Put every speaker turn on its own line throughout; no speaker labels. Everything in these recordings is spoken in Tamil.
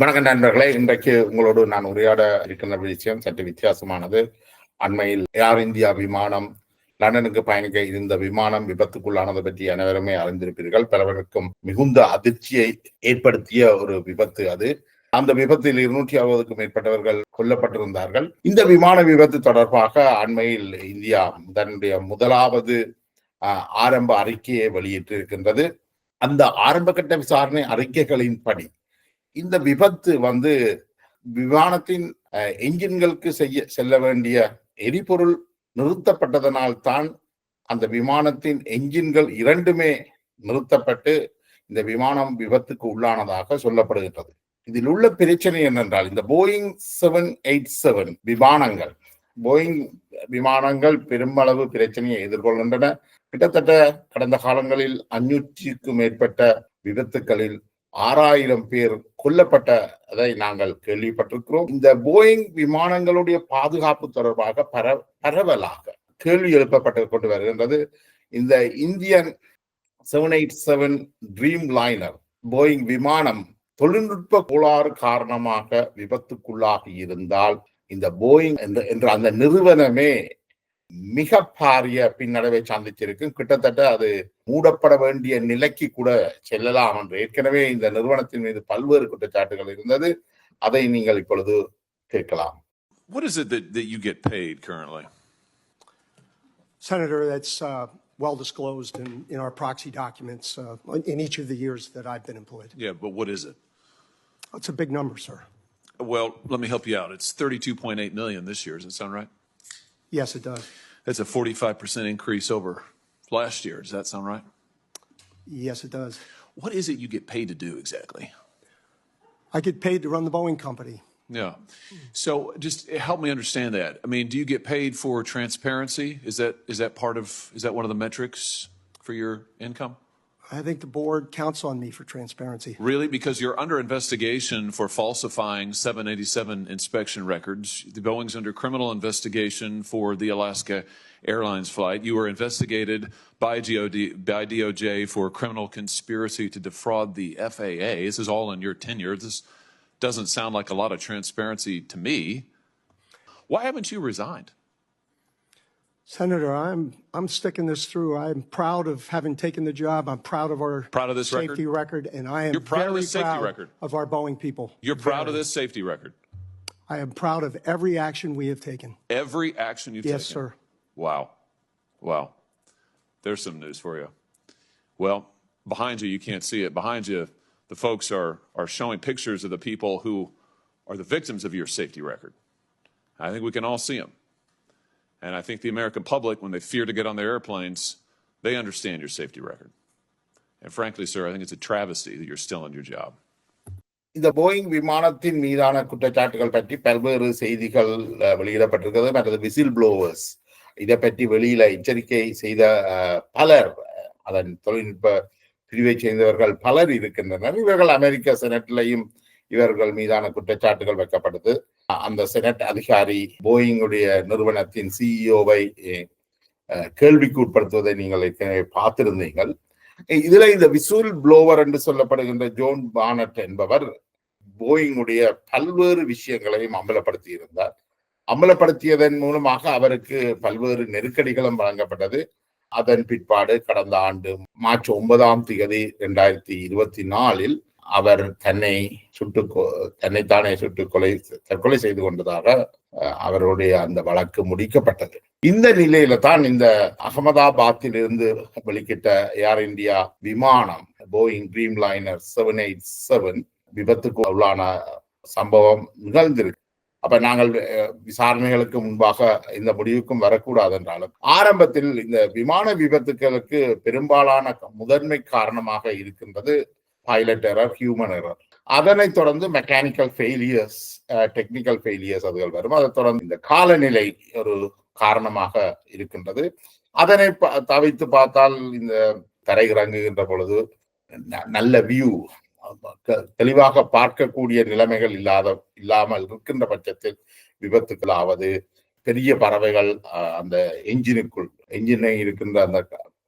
வணக்கம் நண்பர்களே, இன்றைக்கு உங்களோடு நான் உரையாட இருக்கின்ற விஷயம் சற்று வித்தியாசமானது. அண்மையில் ஏர் இந்தியா விமானம் லண்டனுக்கு பயணிக்க இருந்த விமானம் விபத்துக்குள்ளானது பற்றி அனைவருமே அறிந்திருப்பீர்கள். பலருக்கும் மிகுந்த அதிர்ச்சியை ஏற்படுத்திய ஒரு விபத்து அது. அந்த விபத்தில் 260க்கும் மேற்பட்டவர்கள் கொல்லப்பட்டிருந்தார்கள். இந்த விமான விபத்து தொடர்பாக அண்மையில் இந்தியா தன்னுடைய முதலாவது ஆரம்ப அறிக்கையை வெளியிட்டிருக்கின்றது. அந்த ஆரம்ப கட்ட விசாரணை அறிக்கைகளின்படி இந்த விபத்து விமானத்தின் என்ஜின்களுக்கு செல்ல வேண்டிய எரிபொருள் நிறுத்தப்பட்டதனால் தான் அந்த விமானத்தின் என்ஜின்கள் இரண்டுமே நிறுத்தப்பட்டு இந்த விமானம் விபத்துக்கு உள்ளானதாக சொல்லப்படுகின்றது. இதில் உள்ள பிரச்சனை என்னென்றால், இந்த போயிங் 787 விமானங்கள் பெருமளவு பிரச்சனையை எதிர்கொள்கின்றன. கிட்டத்தட்ட கடந்த காலங்களில் 500க்கும் மேற்பட்ட விபத்துக்களில் 6000 பேர் கொல்லப்பட்டதை நாங்கள் கேள்விப்பட்டிருக்கிறோம். இந்த போயிங் விமானங்களுடைய பாதுகாப்பு தொடர்பாக பரவலாக கேள்வி எழுப்பப்பட்டு கொண்டு வருகின்றது. இந்த இந்தியன் 787 ட்ரீம் லைனர் போயிங் விமானம் தொழில்நுட்ப கோளாறு காரணமாக விபத்துக்குள்ளாகி இருந்தால் இந்த போயிங் என்ற அந்த நிறுவனமே மிக பாரிய பின்னடைவை சந்திச்சிருக்கும். கிட்டத்தட்ட அது மூடப்பட வேண்டிய நிலைக்கு கூட செல்லலாம் என்று ஏற்கனவே இந்த நிறுவனத்தின் மீது பல்வேறு குற்றச்சாட்டுகள் இருந்தது. அதை நீங்கள் இப்பொழுது கேட்கலாம்.
What is it that you get paid currently?
Senator, that's well disclosed in our proxy documents in each of the years that I've been employed.
Yeah, but what is it?
It's a big number, sir.
Well, let me help you out. It's $32.8 million this year. Does that sound right?
Yes, it does.
That's a 45% increase over last year. Does that sound right?
Yes, it does.
What is it you get paid to do exactly?
I get paid to run the Boeing company.
Yeah. So just help me understand that. I mean, do you get paid for transparency? Is that one of the metrics for your income?
I think the board counts on me for transparency.
Really? Because you're under investigation for falsifying 787 inspection records. The Boeing's under criminal investigation for the Alaska Airlines flight. You were investigated by DOJ for criminal conspiracy to defraud the FAA. This is all in your tenure. This doesn't sound like a lot of transparency to me. Why haven't you resigned?
Senator, I'm sticking this through. I'm proud of having taken the job. I'm proud of our
this
safety record, and I am
You're proud
very
of this safety
proud
record.
of our Boeing people.
You're proud of this safety record?
I am proud of every action we have taken.
Every action you've taken?
Yes, sir.
Wow. There's some news for you. Well, behind you can't see it. Behind you, the folks are showing pictures of the people who are the victims of your safety record. I think we can all see them. And I think the American public, when they fear to get on their airplanes, they understand your safety record. And frankly, sir, I think it's a travesty that you're still in your job.
இந்த போயிங் விமானத்தின் மீதான குற்றச்சாட்டுகள் பற்றி பல்வேறு செய்திகள் வெளியிடப்பட்டிருக்கிறது. மற்றது விசில் ப்ளோவர்ஸ், இதை பற்றி வெளியில எச்சரிக்கை செய்த பலர், அதன் தொழில்நுட்ப பிரிவை சேர்ந்தவர்கள் பலர் இருக்கின்றனர். இவர்கள் அமெரிக்க செனட்லையும் இவர்கள் மீதான குற்றச்சாட்டுகள் வைக்கப்பட்டது. அந்த செனட் அதிகாரி போயிங்குடைய நிறுவனத்தின் சிஇஓவை கேள்விக்கு உட்படுத்துவதை நீங்கள் பார்த்திருந்தீர்கள். இதுல இந்த விசில் ப்ளோவர் என்று சொல்லப்படுகின்ற ஜோன் பானட் என்பவர் போயிங்குடைய பல்வேறு விஷயங்களையும் அமலப்படுத்தி இருந்தார். அமலப்படுத்தியதன் மூலமாக அவருக்கு பல்வேறு நெருக்கடிகளும் வழங்கப்பட்டது. அதன் பிற்பாடு கடந்த ஆண்டு மார்ச் 9ஆம் தேதி 2024 அவர் தன்னைத்தானே தற்கொலை செய்து கொண்டதாக அவருடைய அந்த வழக்கு முடிக்கப்பட்டது. இந்த நிலையில தான் இந்த அகமதாபாத்தில் இருந்து வெளிக்கிட்ட ஏர் இந்தியா விமானம் போயிங் ட்ரீம் லைனர் 787 விபத்துக்கு உள்ளான சம்பவம் நிகழ்ந்திருக்கு. அப்ப நாங்கள் விசாரணைகளுக்கு முன்பாக இந்த முடிவுக்கும் வரக்கூடாது என்றாலும், ஆரம்பத்தில் இந்த விமான விபத்துக்களுக்கு பெரும்பாலான முதன்மை காரணமாக இருக்கின்றது பைலட் எரர், ஹியூமன் எரர். அதனைத் தொடர்ந்து மெக்கானிக்கல் ஃபெயிலியர்ஸ், டெக்னிக்கல் ஃபெயிலியர்ஸ் அதுகள் வரும். அதை தொடர்ந்து இந்த காலநிலை ஒரு காரணமாக இருக்கின்றது. அதனை தவிர்த்து பார்த்தால் இந்த தரையிறங்குகின்ற பொழுது நல்ல வியூ, தெளிவாக பார்க்கக்கூடிய நிலைமைகள் இல்லாமல் இருக்கின்ற பட்சத்தில் விபத்துக்களாவது, பெரிய பறவைகள் அந்த என்ஜினை இருக்கின்ற அந்த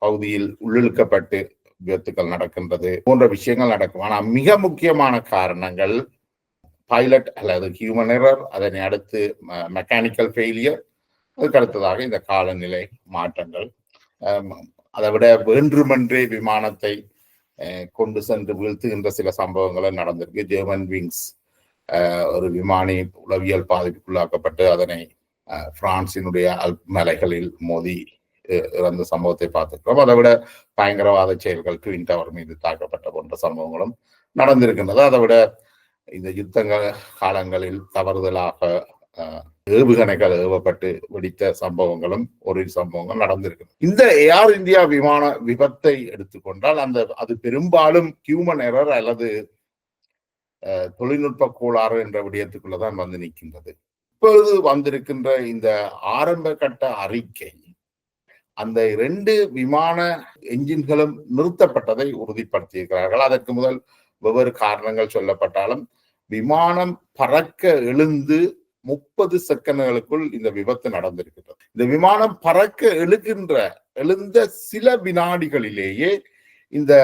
பகுதியில் உள்ளிழுக்கப்பட்டு விபத்துக்கள் நடக்கின்றது போன்ற விஷயங்கள் நடக்கும். ஆனால் மிக முக்கியமான காரணங்கள் பைலட் அல்லது ஹியூமன் எரர், அதனை அடுத்து மெக்கானிக்கல் ஃபெயிலியர், அதுக்கு அடுத்ததாக இந்த காலநிலை மாற்றங்கள். அதை விட வேண்டுமென்றே விமானத்தை கொண்டு சென்று வீழ்த்துகின்ற சில சம்பவங்களும் நடந்திருக்கு. ஜெர்மன் விங்ஸ் ஒரு விமானி உளவியல் பாதிப்புக்குள்ளாக்கப்பட்டு அதனை பிரான்சினுடைய அல்ப் மலைகளில் மோதி இறந்த சம்பவத்தை பார்த்துக்கிறோம். அதை விட பயங்கரவாத செயல்கள் ட்வின் டவர் மீது தாக்கப்பட்ட போன்ற சம்பவங்களும் நடந்திருக்கின்றது. அதை விட இந்த யுத்த காலங்களில் தவறுதலாக ஏவுகணைகள் ஏவப்பட்டு வெடித்த சம்பவங்களும் ஒரு சம்பவங்கள் நடந்திருக்கு. இந்த ஏர் இந்தியா விமான விபத்தை எடுத்துக்கொண்டால் அது பெரும்பாலும் ஹியூமன் எரர் அல்லது தொழில்நுட்ப கோளாறு என்ற விடயத்துக்குள்ளதான் வந்து நிற்கின்றது. இப்பொழுது வந்திருக்கின்ற இந்த ஆரம்ப கட்ட அறிக்கை அந்த 2 விமான என்ஜின்களும் நிறுத்தப்பட்டதை உறுதிப்படுத்தியிருக்கிறார்கள். அதற்கு முதல் வெவ்வேறு காரணங்கள் சொல்லப்பட்டாலும் விமானம் பறக்க எழுந்து 30 செகண்ட்களுக்குள் இந்த விபத்து நடந்திருக்கிறது. இந்த விமானம் பறக்க எழுந்த சில வினாடிகளிலேயே இந்த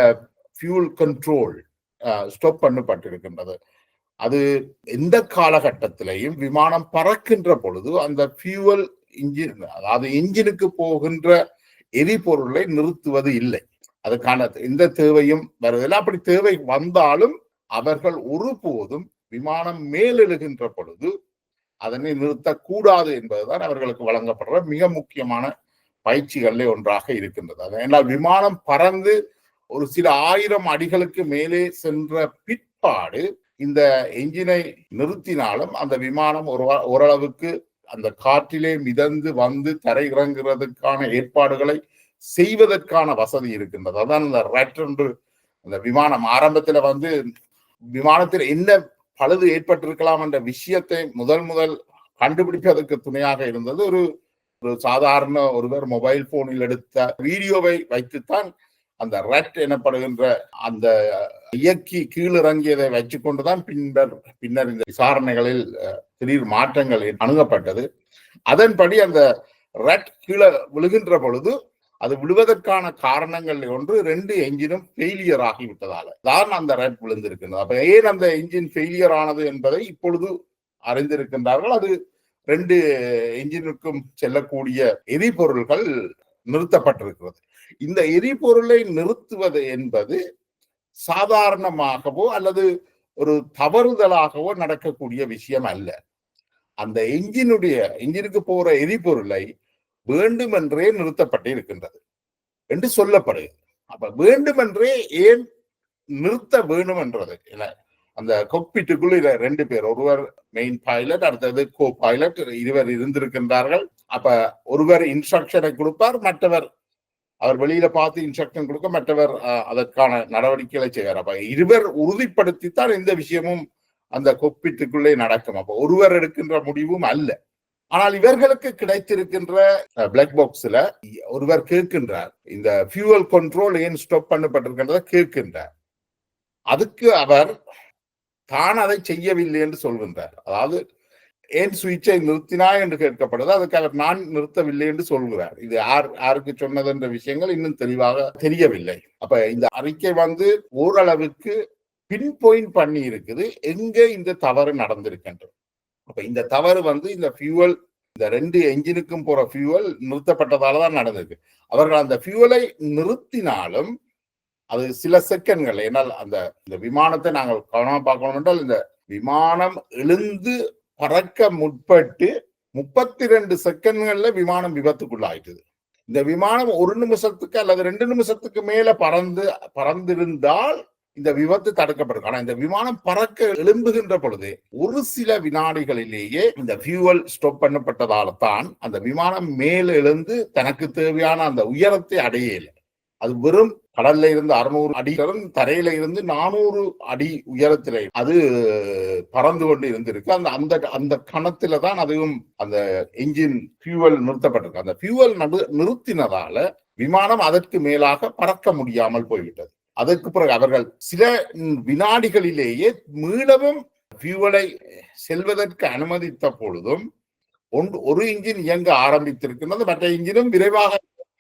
ஃபியூல் கண்ட்ரோல் ஸ்டாப் பண்ணப்பட்டிருக்கின்றது. அது எந்த காலகட்டத்திலையும் விமானம் பறக்கின்ற பொழுது அந்த ஃபியூவல் இன்ஜின், அதாவது இன்ஜினுக்கு போகின்ற எரிபொருளை நிறுத்துவது இல்லை. அதுக்கான எந்த தேவையும் வருவதில்லை. அப்படி தேவை வந்தாலும் அவர்கள் ஒருபோதும் விமானம் மேலெழுகின்ற பொழுது அதனை நிறுத்தக்கூடாது என்பதுதான் அவர்களுக்கு வழங்கப்படுற மிக முக்கியமான பயிற்சிகளிலே ஒன்றாக இருக்கின்றது. ஏனால் விமானம் பறந்து ஒரு சில 1000 அடிகளுக்கு மேலே சென்ற பிற்பாடு இந்த என்ஜினை நிறுத்தினாலும் அந்த விமானம் ஓரளவுக்கு அந்த காற்றிலே மிதந்து வந்து தரை இறங்குறதுக்கான ஏற்பாடுகளை செய்வதற்கான வசதி இருக்கின்றது. அதான் இந்த ரெட் என்று அந்த விமானம் ஆரம்பத்துல வந்து விமானத்தில் என்ன பழுது ஏற்பட்டிருக்கலாம் என்ற விஷயத்தை முதல் கண்டுபிடிப்பதற்கு துணையாக இருந்தது ஒரு சாதாரண ஒருவர் மொபைல் போனில் எடுத்த வீடியோவை வைத்துத்தான் அந்த ரெட் எனப்படுகின்ற அந்த இயக்கி கீழிறங்கியதை வச்சுக்கொண்டுதான் பின்னர் இந்த விசாரணைகளில் திடீர் மாற்றங்கள் அணுகப்பட்டது. அதன்படி அந்த ரெட் கீழே விழுகின்ற பொழுது அது விழுவதற்கான காரணங்கள் ஒன்று 2 என்ஜினும் ஃபெயிலியர் ஆகிவிட்டதால தான் அந்த ரெட் விழுந்திருக்கின்றது. அப்ப ஏன் அந்த என்ஜின் ஃபெயிலியர் ஆனது என்பதை இப்பொழுது அறிந்திருக்கின்றார்கள். அது 2 என்ஜினுக்கும் செல்லக்கூடிய எரிபொருள்கள் நிறுத்தப்பட்டிருக்கிறது. இந்த எரிபொருளை நிறுத்துவது என்பது சாதாரணமாகவோ அல்லது ஒரு தவறுதலாகவோ நடக்கக்கூடிய விஷயம் அல்ல. அந்த என்ஜினுக்கு போற எரிபொருளை வேண்டுமென்றே நிறுத்தப்பட்டு இருக்கின்றது என்று சொல்லப்படுகிறது. அப்ப வேண்டுமென்றே ஏன் நிறுத்த வேண்டும் என்றது அந்த கொக்பிட்டுக்குள் 2 பேர், ஒருவர் மெயின் பைலட், அடுத்தது கோ பைலட், இருவர் இருந்திருக்கின்றார்கள். அப்ப ஒருவர் இன்ஸ்ட்ரக்ஷனை கொடுப்பார், மற்றவர் அவர் வெளியில பார்த்து இன்ஸ்ட்ரக்ஷன் கொடுக்க, மற்றவர் அதற்கான நடவடிக்கைகளை செய்வார். அப்ப இருவர் உறுதிப்படுத்தித்தான் எந்த விஷயமும் அந்த கொக்பிட்டுக்குள்ளே நடக்கும். அப்ப ஒருவர் எடுக்கின்ற முடிவும் அல்ல. ஆனால் இவர்களுக்கு கிடைத்திருக்கின்ற பிளாக் பாக்ஸ்ல ஒருவர் கேட்கின்றார், இந்த ஃபியூவல் கண்ட்ரோல் ஏன் ஸ்டாப் பண்ணப்பட்டிருக்கின்றத கேட்கின்றார். அதுக்கு அவர் தான் அதை செய்யவில்லை என்று சொல்கின்றார். அதாவது ஏன் சுவிட்சை நிறுத்தினாய் என்று கேட்கப்படுது, அதுக்கு அவர் நான் நிறுத்தவில்லை என்று சொல்கிறார். இது யாருக்கு சொன்னது என்ற விஷயங்கள் இன்னும் தெளிவாக தெரியவில்லை. அப்ப இந்த அறிக்கை வந்து ஓரளவுக்கு பின் பாயிண்ட் பண்ணி இருக்குது எங்க இந்த தவறு நடந்திருக்கின்றது. அப்ப இந்த தவறு வந்து இந்த ஃபியூவல், இந்த 2 என்ஜினுக்கும் போற ஃபியூவல் நிறுத்தப்பட்டதாலதான் நடந்திருக்கு. அவர்கள் அந்த ஃபியூவலை நிறுத்தினாலும் அது சில செகண்ட்கள், ஏன்னால் இந்த விமானத்தை நாங்கள் கவனமா பார்க்கணும் என்றால் இந்த விமானம் எழுந்து பறக்க முற்பட்டு 32 செகண்ட்கள்ல விமானம் விபத்துக்குள்ளாயிட்டது. இந்த விமானம் 1 நிமிஷத்துக்கு அல்லது 2 நிமிஷத்துக்கு மேல பறந்திருந்தால் இந்த விபத்து தடுக்கப்படும். ஆனா இந்த விமானம் பறக்க எழும்புகின்ற பொழுது ஒரு சில வினாடிகளிலேயே இந்த ஃபியூவல் ஸ்டாப் பண்ணப்பட்டதால தான் அந்த விமானம் மேல எழுந்து தனக்கு தேவையான அந்த உயரத்தை அடையல. அது வெறும் கடல்ல இருந்து 600 அடி, தரையில இருந்து 400 அடி உயரத்திலே அது பறந்து கொண்டு இருந்திருக்கு. அந்த கணத்துல தான் அதுவும் அந்த என்ஜின் ஃபியூவல் நிறுத்தப்பட்டிருக்கு. அந்த ஃபியூவல் நிறுத்தினதால விமானம் அதற்கு மேலாக பறக்க முடியாமல் போய்விட்டது. அதற்கு பிறகு அவர்கள் சில வினாடிகளிலேயே மீளவும் ஃபியூவலை செல்வதற்கு அனுமதித்த பொழுதும் ஒரு இன்ஜின் இயங்க ஆரம்பித்திருக்கின்றது, மற்ற இன்ஜினும் விரைவாக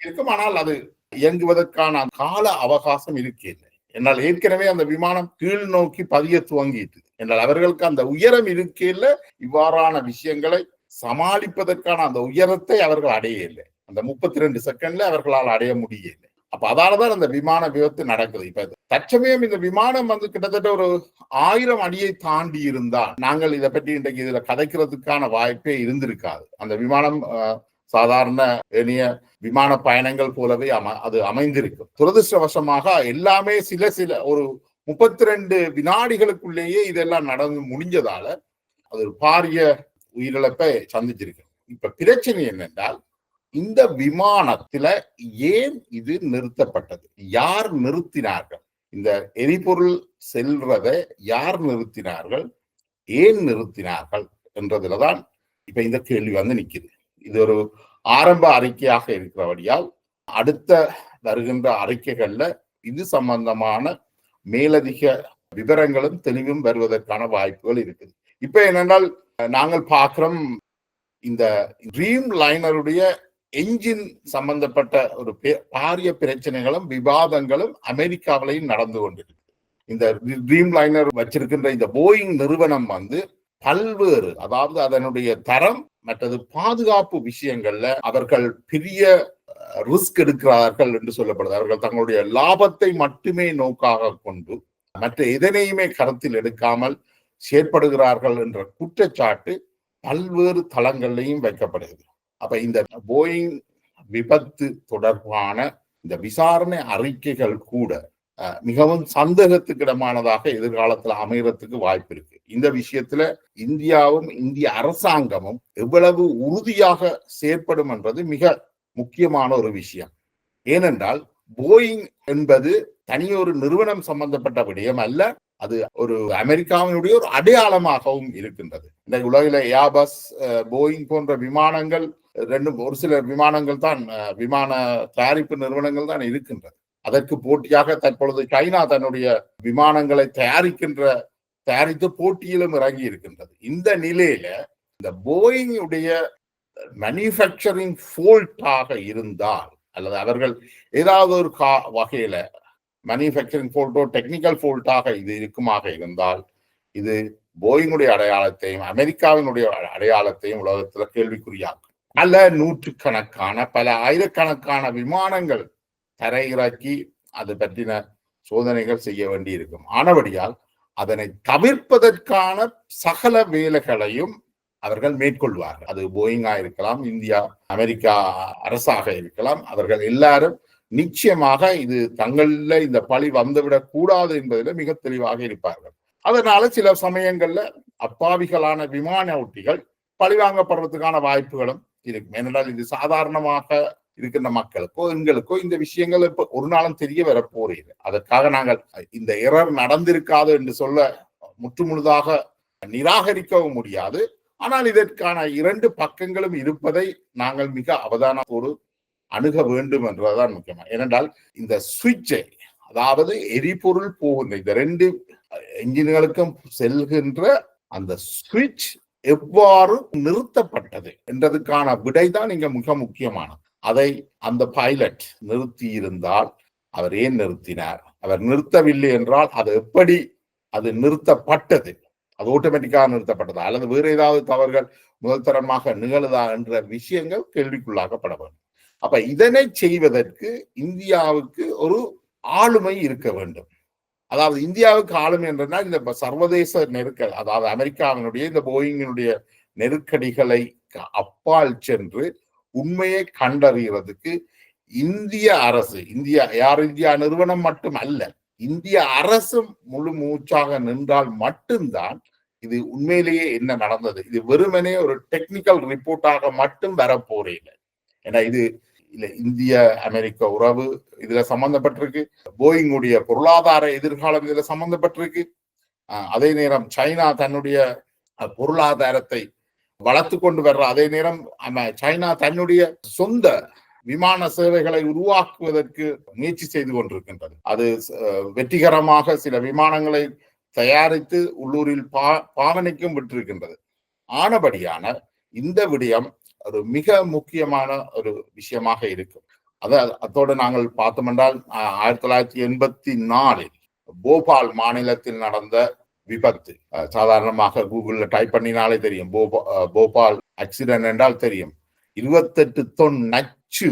இருக்கும். ஆனால் அது இயங்குவதற்கான கால அவகாசம் இருக்கிறது. என்னால் ஏற்கனவே அந்த விமானம் கீழ் நோக்கி பதிய துவங்கிட்டு, என்றால் அவர்களுக்கு அந்த உயரம் இருக்கையில் இவ்வாறான விஷயங்களை சமாளிப்பதற்கான அந்த உயரத்தை அவர்கள் அடையவில்லை. அந்த 32 செகண்ட்ல அவர்களால் அடைய முடியவில்லை. அப்ப அதாலதான் அந்த விமான விபத்து நடக்குது. இப்ப தற்சமயம் இந்த விமானம் கிட்டத்தட்ட ஒரு 1000 அடியை தாண்டி இருந்தால் நாங்கள் இதை பற்றி இன்றைக்கு இதுல கதைக்கிறதுக்கான வாய்ப்பே இருந்திருக்காது. அந்த விமானம் சாதாரண எளிய விமான பயணங்கள் போலவே அது அமைந்திருக்கும். துரதிருஷ்டவசமாக எல்லாமே சில ஒரு 32 வினாடிகளுக்குள்ளேயே இதெல்லாம் நடந்து முடிஞ்சதால அது பாரிய உயிரிழப்பை சந்திச்சிருக்கு. இப்ப பிரச்சனை என்னென்றால் இந்த விமானத்துல ஏன் இது நிறுத்தப்பட்டது, யார் நிறுத்தினார்கள், இந்த எரிபொருள் செல்றதை யார் நிறுத்தினார்கள், ஏன் நிறுத்தினார்கள் என்றதுலதான் இப்ப இந்த கேள்வி நிக்குது. இது ஒரு ஆரம்ப அறிக்கையாக இருக்கிறபடியால் அடுத்த வருகின்ற அறிக்கைகள்ல இது சம்பந்தமான மேலதிக விவரங்களும் தெளிவும் வருவதற்கான வாய்ப்புகள் இருக்குது. இப்ப என்னென்றால் நாங்கள் பார்க்கிறோம் இந்த ட்ரீம் லைனருடைய என்ஜின் சம்பந்தப்பட்ட ஒரு பாரிய பிரச்சனைகளும் விவாதங்களும் அமெரிக்காவிலையும் நடந்து கொண்டிருக்கு. இந்த ட்ரீம் லைனர் வச்சிருக்கின்ற இந்த போயிங் நிறுவனம் பல்வேறு, அதாவது அதனுடைய தரம் மற்றது பாதுகாப்பு விஷயங்கள்ல அவர்கள் பெரிய ரிஸ்க் எடுக்கிறார்கள் என்று சொல்லப்படுது. அவர்கள் தங்களுடைய லாபத்தை மட்டுமே நோக்காக கொண்டு மற்ற எதனையுமே கருத்தில் எடுக்காமல் செயற்படுகிறார்கள் என்ற குற்றச்சாட்டு பல்வேறு தளங்களையும் வைக்கப்படுகிறது. அப்ப இந்த போயிங் விபத்து தொடர்பான இந்த விசாரணை அறிக்கைகள் கூட மிகவும் சந்தேகத்துக்கிடமானதாக எதிர்காலத்தில் அமைகிறதுக்கு வாய்ப்பு இருக்கு. இந்த விஷயத்துல இந்தியாவும் இந்திய அரசாங்கமும் எவ்வளவு உறுதியாக செயற்படும் என்பது மிக முக்கியமான ஒரு விஷயம். ஏனென்றால் போயிங் என்பது தனியொரு நிறுவனம் சம்பந்தப்பட்ட விடயம் அல்ல, அது ஒரு அமெரிக்காவினுடைய ஒரு அடையாளமாகவும் இருக்கின்றது. இந்த உலகில ஏர்பஸ், போயிங் போன்ற விமானங்கள் ஒரு சில விமானங்கள் தான், விமான தயாரிப்பு நிறுவனங்கள் தான் இருக்கின்றது. அதற்கு போட்டியாக தற்பொழுது சைனா தன்னுடைய விமானங்களை தயாரித்து போட்டியிலும் இறங்கி இருக்கின்றது. இந்த நிலையில இந்த போயிங் உடைய மேனுஃபேக்சரிங் ஃபால்ட்டாக இருந்தால் அல்லது அவர்கள் ஏதாவது ஒரு வகையில மேனுஃபேக்சரிங் ஃபால்ட்டோ டெக்னிக்கல் ஃபால்ட்டாக இது இருக்குமாக இருந்தால் இது போயிங்குடைய அடையாளத்தையும் அமெரிக்காவினுடைய அடையாளத்தையும் உலகத்துல கேள்விக்குறியாகும். பல நூற்றுக்கணக்கான பல ஆயிரக்கணக்கான விமானங்கள் தரையிறக்கி அது பற்றின சோதனைகள் செய்ய வேண்டி இருக்கும். ஆனபடியால் அதனை தவிர்ப்பதற்கான சகல வேலைகளையும் அவர்கள் மேற்கொள்வார்கள். அது போயிங்கா இருக்கலாம், இந்தியா அமெரிக்கா அரசாக இருக்கலாம். அவர்கள் எல்லாரும் நிச்சயமாக இது தங்களில் இந்த பழி வந்துவிடக் கூடாது என்பதில் மிக தெளிவாக இருப்பார்கள். அதனால சில சமயங்கள்ல அப்பாவிகளான விமான ஓட்டிகள் பழிவாங்கப்படுறதுக்கான வாய்ப்புகளும் இருக்கும். ஏனென்றால் இது சாதாரணமாக இருக்கின்ற மக்களுக்கோ எங்களுக்கோ இந்த விஷயங்கள் இப்ப ஒரு நாளும் தெரிய வர போறீங்க. அதற்காக நாங்கள் இந்த எரர் நடந்திருக்காது என்று சொல்ல முற்றுமுழுதாக நிராகரிக்கவும் முடியாது. ஆனால் இதற்கான 2 பக்கங்களும் இருப்பதை நாங்கள் மிக அவதானத்தோடு அணுக வேண்டும் என்றுதான் முக்கியமா. ஏனென்றால் இந்த சுவிட்சை, அதாவது எரிபொருள் போகின்ற இந்த 2 என்ஜின்களுக்கும் செல்கின்ற அந்த சுவிட்ச் எவ்வாறு நிறுத்தப்பட்டது என்றதுக்கான விடைதான் இங்க மிக முக்கியமானது. அதை அந்த பைலட் நிறுத்தி இருந்தால் அவர் ஏன் நிறுத்தினார், அவர் நிறுத்தவில்லை என்றால் அது எப்படி அது நிறுத்தப்பட்டது, அது ஆட்டோமேட்டிக்காக நிறுத்தப்பட்டதா அல்லது வேறு ஏதாவது தவறுகள் முதல் தரமாக நிகழுதா என்ற விஷயங்கள் கேள்விக்குள்ளாக்கப்பட வேண்டும். அப்ப இதனை செய்வதற்கு இந்தியாவுக்கு ஒரு ஆளுமை இருக்க வேண்டும். அதாவது இந்தியாவுக்கு ஆளுமை என்றால் இந்த சர்வதேச நெருக்கடி, அதாவது அமெரிக்காவினுடைய இந்த போயிங்கினுடைய நெருக்கடிகளை அப்பால் சென்று உண்மையை கண்டறிகிறதுக்கு இந்திய அரசு, இந்தியா நிறுவனம் மட்டும் அல்ல, இந்திய அரசும் முழு மூச்சாக நின்றால் மட்டும்தான் இது உண்மையிலேயே என்ன நடந்தது, இது வெறுமனே ஒரு டெக்னிக்கல் ரிப்போர்ட்டாக மட்டும் வரப்போறீங்க. ஏன்னா இது இல்ல இந்திய அமெரிக்க உறவு இதுல சம்பந்தப்பட்டிருக்கு, போயிங்குடைய பொருளாதார எதிர்காலம் இதுல சம்பந்தப்பட்டிருக்கு. அதே நேரம் சைனா தன்னுடைய பொருளாதாரத்தை வளர்த்து கொண்டு வர்ற அதே நேரம் சைனா தன்னுடைய சொந்த விமான சேவைகளை உருவாக்குவதற்கு முயற்சி செய்து கொண்டிருக்கின்றது. அது வெற்றிகரமாக சில விமானங்களை தயாரித்து உள்ளூரில் பாவனைக்கும் விட்டிருக்கின்றது. ஆனபடியான இந்த விடயம் ஒரு மிக முக்கியமான ஒரு விஷயமாக இருக்கும். அதோடு நாங்கள் பார்த்தோம் என்றால் 1984 போபால் மாநிலத்தில் நடந்த விபத்து. சாதாரணமாக கூகுள்ல டைப் பண்ணினாலே தெரியும். போபால் ஆக்சிடென்ட் என்றால் தெரியும். 28 தொன் நச்சு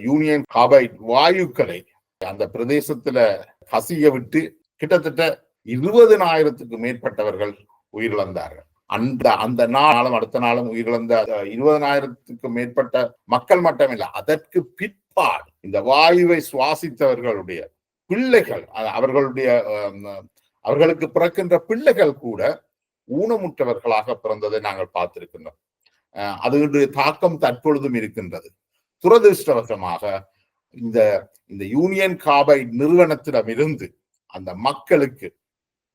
யூனியன் கார்பைட் வாயுக்களை அந்த பிரதேசத்துல கசிய விட்டு கிட்டத்தட்ட 20,000க்கு மேற்பட்டவர்கள் உயிரிழந்தார்கள். அந்த நாளும் அடுத்த நாளும் உயிரிழந்த 20,000க்கு மேற்பட்ட மக்கள் மட்டுமில்லை, அதற்கு பிற்பாடு இந்த வாயுவை சுவாசித்தவர்களுடைய பிள்ளைகள், அவர்களுக்கு பிறக்கின்ற பிள்ளைகள் கூட ஊனமுற்றவர்களாக பிறந்ததை நாங்கள் பார்த்திருக்கின்றோம். அதனுடைய தாக்கம் தற்பொழுதும் இருக்கின்றது. துரதிருஷ்டவசமாக இந்த யூனியன் கார்பைட் நிறுவனத்திடமிருந்து அந்த மக்களுக்கு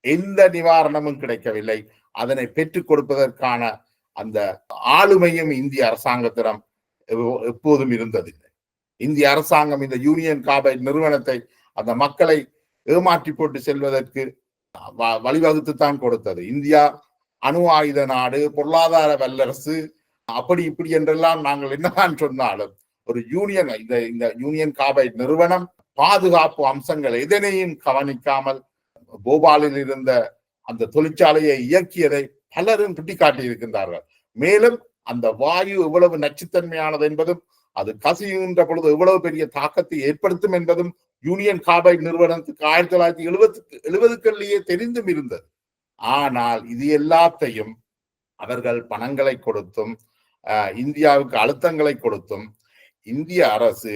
எந்த நிவாரணமும் கிடைக்கவில்லை. அதனை பெற்றுக் கொடுப்பதற்கான அந்த ஆளுமையும் இந்திய அரசாங்கத்திடம் எப்போதும் இருந்ததில்லை. இந்திய அரசாங்கம் இந்த யூனியன் கார்பைட் நிறுவனத்தை அந்த மக்களை ஏமாற்றி போட்டு செல்வதற்கு வழிவகுத்துத்தான் கொடுத்தது. இந்தியா அணு ஆயுத நாடு, பொருளாதார வல்லரசு, அப்படி இப்படி என்றெல்லாம் நாங்கள் என்னதான் சொன்னாலும் ஒரு இந்த யூனியன் கார்பைட் நிறுவனம் பாதுகாப்பு அம்சங்கள் எதனையும் கவனிக்காமல் போபாலில் இருந்த அந்த தொழிற்சாலையை இயக்கியதை பலரும் சுட்டிக்காட்டி இருக்கின்றார்கள். மேலும் அந்த வாயு எவ்வளவு நச்சுத்தன்மையானது என்பதும் அது கசிகின்ற பொழுது எவ்வளவு பெரிய தாக்கத்தை ஏற்படுத்தும் என்பதும் யூனியன் கார்பைட் நிறுவனத்துக்கு 1970களிலேயே தெரிந்தும் இருந்தது. ஆனால் இது எல்லாத்தையும் அவர்கள் பணங்களை கொடுத்தும் இந்தியாவுக்கு அழுத்தங்களை கொடுத்தும் இந்திய அரசு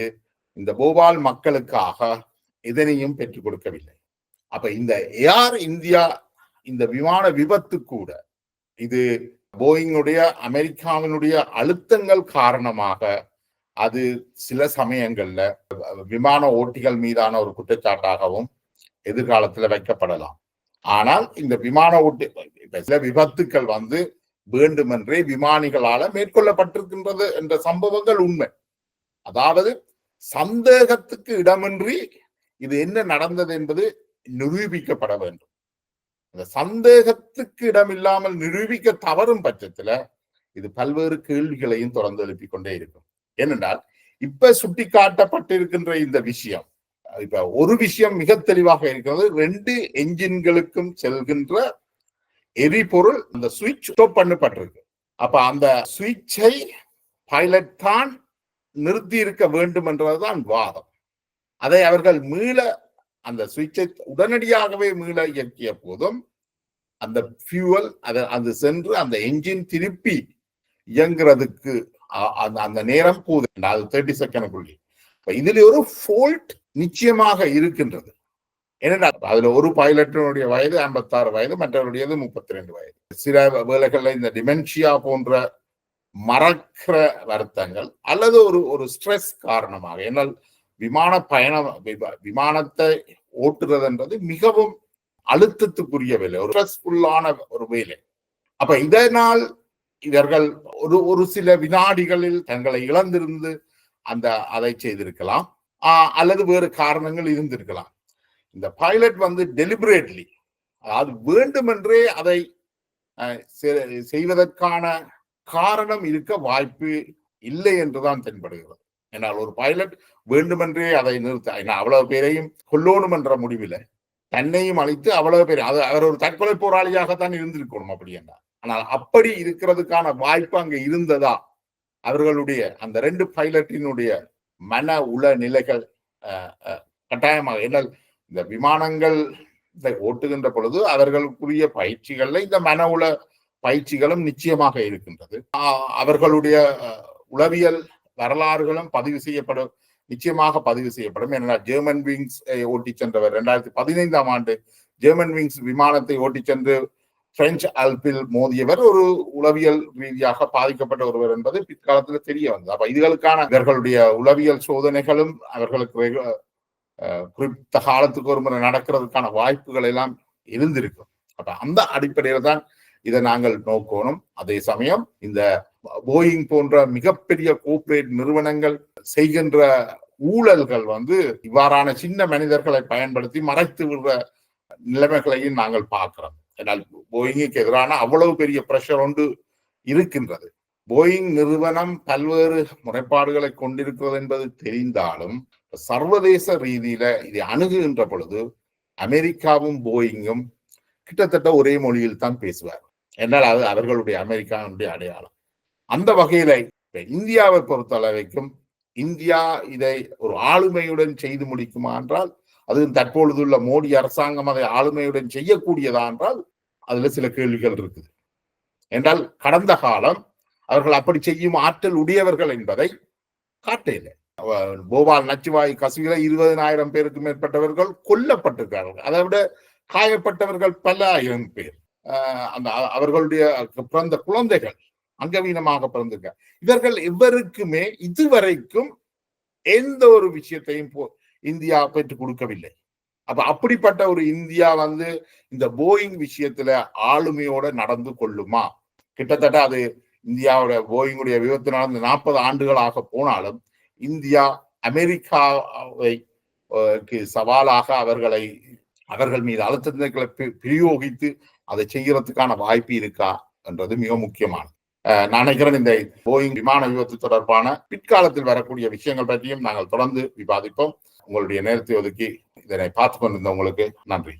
இந்த போபால் மக்களுக்காக எதனையும் பெற்றுக் கொடுக்கவில்லை. அப்ப இந்த ஏர் இந்தியா இந்த விமான விபத்து கூட இது போயிங்குடைய அமெரிக்காவினுடைய அழுத்தங்கள் காரணமாக அது சில சமயங்கள்ல விமான ஓட்டிகள் மீதான ஒரு குற்றச்சாட்டாகவும் எதிர்காலத்துல வைக்கப்படலாம். ஆனால் இந்த விமான ஓட்டி சில விபத்துக்கள் வேண்டுமென்றே விமானிகளால மேற்கொள்ளப்பட்டிருக்கின்றது என்ற சம்பவங்கள் உண்மை. அதாவது சந்தேகத்துக்கு இடமின்றி இது என்ன நடந்தது என்பது நிரூபிக்கப்பட வேண்டும். இந்த சந்தேகத்துக்கு இடமில்லாமல் நிரூபிக்க தவறும் பட்சத்துல இது பல்வேறு கேள்விகளையும் தொடர்ந்து எழுப்பிக் கொண்டே இருக்கும். ஏனென்றால் இப்ப சுட்டிக்காட்டப்பட்டிருக்கின்ற இந்த விஷயம், இப்ப ஒரு விஷயம் மிக தெளிவாக இருக்கிறது. 2 என்ஜின்களுக்கும் செல்கின்ற எரிபொருள் அந்த சுவிட்ச் ஸ்டாப் பண்ணப்பட்டிருக்கு. அப்ப அந்த சுவிட்சை பைலட் தான் நிறுத்தி இருக்க வேண்டும் என்றதுதான் வாதம். அதை அவர்கள் அந்த சுவிட்சை உடனடியாகவே மீள இயக்கிய போதும் அந்த ஃபியூவல் அது சென்று அந்த என்ஜின் திருப்பி இயங்குறதுக்கு அந்த நேரம் போது 30 செகண்டுக்குள்ளே. இதுல ஒரு ஃபால்ட் நிச்சயமாக இருக்கின்றது. ஏன்னா அதுல ஒரு பைலட்டினுடைய வயது 56 வயது, மற்றவருடையது 32 வயது. சில வேளைகள்ல இந்த டிமென்ஷியா போன்ற மறக்கிற வருத்தங்கள் அல்லது ஒரு ஸ்ட்ரெஸ் காரணமாக, ஏன்னால் விமானத்தை ஓட்டுறதுன்றது மிகவும் அழுத்தத்துக்குரிய வேலை, ஒரு ஸ்ட்ரெஸ்ஃபுல்லான ஒரு வேலை. அப்ப இதனால் இவர்கள் ஒரு சில வினாடிகளில் தங்களை இழந்திருந்து அதை செய்திருக்கலாம், அல்லது வேறு காரணங்கள் இருந்திருக்கலாம். இந்த பைலட் டெலிபரேட்லி, அதாவது வேண்டுமென்றே அதை செய்வதற்கான காரணம் இருக்க வாய்ப்பு இல்லை என்றுதான் தென்படுகிறது. ஏன்னால் ஒரு பைலட் வேண்டுமென்றே அதை நிறுத்த, அவ்வளவு பேரையும் கொல்லணும் என்ற முடிவில் தன்னையும் அழித்து அவ்வளவு பேர் அவர் ஒரு தற்கொலை போராளியாகத்தான் இருந்திருக்கணும் அப்படி என்றார். ஆனால் அப்படி இருக்கிறதுக்கான வாய்ப்பு அங்க இருந்ததா? அவர்களுடைய அந்த 2 பைலட்டினுடைய மன உள நிலைகள் கட்டாயமாக, ஏன்னால் இந்த விமானங்கள் ஓட்டுகின்ற பொழுது அவர்களுக்குரிய பயிற்சிகள்ல இந்த மன உள பயிற்சிகளும் நிச்சயமாக இருக்கின்றது. அவர்களுடைய உளவியல் வரலாறுகளும் நிச்சயமாக பதிவு செய்யப்படும். ஏன்னா ஜெர்மன் விங்ஸ் ஓட்டி சென்றவர் 2015ஆம் ஆண்டு ஜெர்மன் விங்ஸ் விமானத்தை ஓட்டி சென்று பிரெஞ்சு ஆல்பில் மோதியவர் ஒரு உளவியல் ரீதியாக பாதிக்கப்பட்ட ஒருவர் என்பது பிற்காலத்தில் தெரிய வந்தது. அப்ப இவர்களுடைய உளவியல் சோதனைகளும் அவர்களுக்கு குறிப்பிட்ட காலத்துக்கு ஒரு முறை நடக்கிறதுக்கான வாய்ப்புகள் எல்லாம் இருந்திருக்கும். அப்ப அந்த அடிப்படையில் தான் இதை நாங்கள் நோக்கணும். அதே சமயம் இந்த போயிங் போன்ற மிகப்பெரிய கோர்ப்பரேட் நிறுவனங்கள் செய்கின்ற ஊழல்கள் இவ்வாறான சின்ன மனிதர்களை பயன்படுத்தி மறைத்து விடுற நிலைமைகளையும் நாங்கள் பார்க்கிறோம். ஏன்னால் போயிங்குக்கு எதிரான அவ்வளவு பெரிய பிரஷர் ஒன்று இருக்கின்றது. போயிங் நிறுவனம் பல்வேறு முறைப்பாடுகளை கொண்டிருக்கிறது என்பது தெரிந்தாலும் சர்வதேச ரீதியில இதை அணுகுகின்ற பொழுது அமெரிக்காவும் போயிங்கும் கிட்டத்தட்ட ஒரே மொழியில் தான் பேசுவார். என்றால் அது அவர்களுடைய அமெரிக்காவுடைய அடையாளம். அந்த வகையில இந்தியாவை பொறுத்த அளவைக்கும் இந்தியா இதை ஒரு ஆளுமையுடன் செய்து முடிக்குமா என்றால், அது தற்பொழுதுள்ள மோடி அரசாங்கம் அதை ஆளுமையுடன் செய்யக்கூடியதா என்றால் அதுல சில கேள்விகள் இருக்குது. என்றால் கடந்த காலம் அவர்கள் அப்படி செய்யும் ஆற்றல் உடையவர்கள் என்பதை காட்டல. போபால் நச்சுவாய் கசிவில 20,000 பேருக்கு மேற்பட்டவர்கள் கொல்லப்பட்டிருக்கிறார்கள். அதை விட காயப்பட்டவர்கள் பல ஆயிரம் பேர். அந்த அவர்களுடைய பிறந்த குழந்தைகள் அங்கவீனமாக பிறந்திருக்க. இவர்கள் எவருக்குமே இதுவரைக்கும் எந்த ஒரு விஷயத்தையும் இந்தியா பெற்றுக் கொடுக்கவில்லை. அப்ப அப்படிப்பட்ட ஒரு இந்தியா இந்த போயிங் விஷயத்துல ஆளுமையோட நடந்து கொள்ளுமா? கிட்டத்தட்ட அது இந்தியாவோட போயிங்குடைய விபத்து நடந்து 40 ஆண்டுகளாக போனாலும் இந்தியா அமெரிக்காவை சவாலாக அவர்கள் மீது அழுத்தங்களை பிரயோகித்து அதை செய்யறதுக்கான வாய்ப்பு இருக்கா என்றது மிக முக்கியமானது. நான் நினைக்கிறேன் இந்த போயிங் விமான விபத்து தொடர்பான பிற்காலத்தில் வரக்கூடிய விஷயங்கள் பற்றியும் நாங்கள் தொடர்ந்து விவாதிப்போம். உங்களுடைய நேரத்தை ஒதுக்கி இதனை பார்த்து கொண்டிருந்த உங்களுக்கு நன்றி.